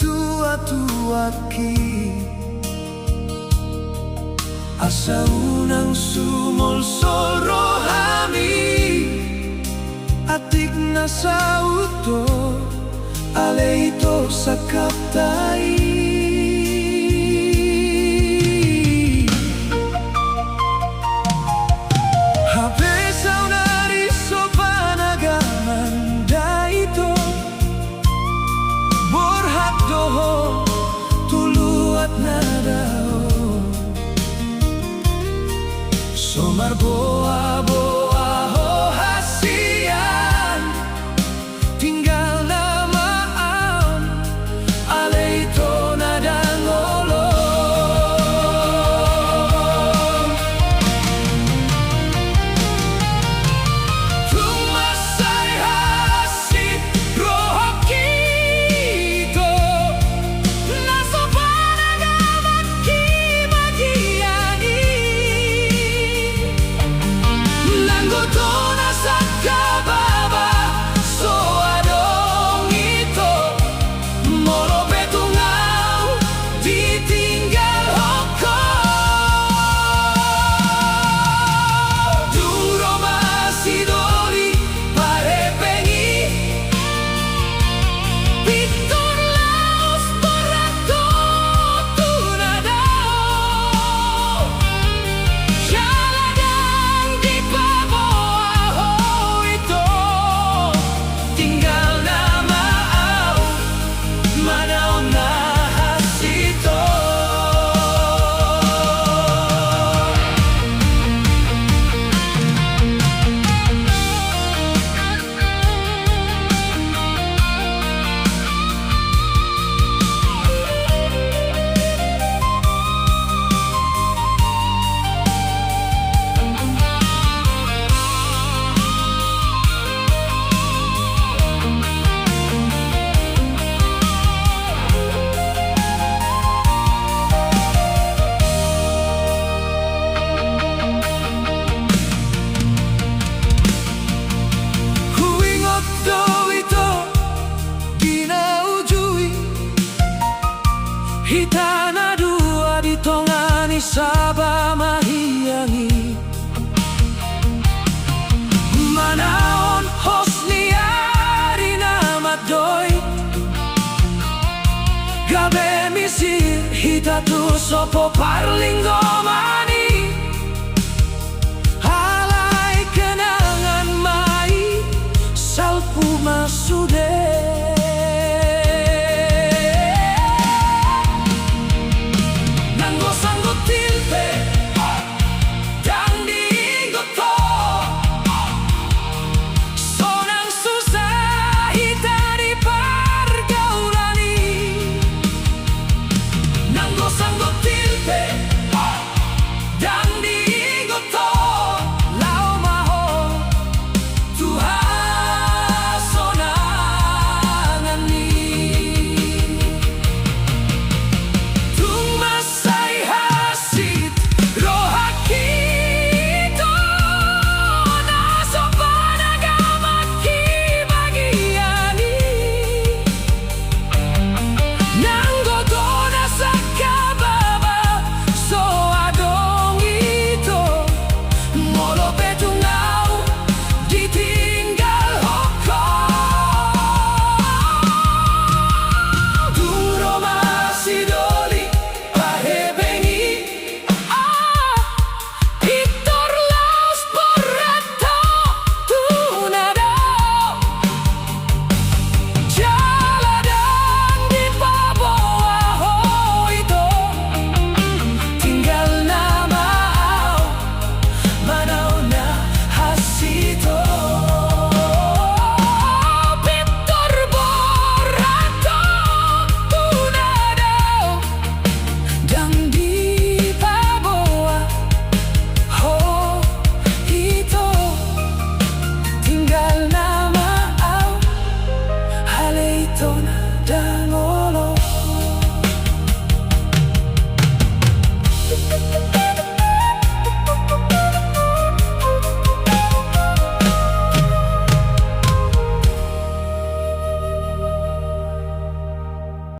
tua-tuaki asa unang sumolsol rohani atik na sa uto aleito sa kaptai habesaw na riso panagaman daito borhat doho tuluat na dao somar boa-boa ho hasian tinggal na maam aleito na dangolong tumasay hasit rohokito naso panagaman kimagiani langgoto na sa kababa so adong ito moro betungaw ditinggal hoko duro masidoli parepengi piton laos barato tunadao Sialadang di bawah ho ito tinggal na maaw manaw na hasito Huingot do ito ginaujui hitana dua ditongani saba mahiyangi manaon hosniari na madoy gabe misir hitatu sopo parlinggo mani halai kenangan mai salpu masuk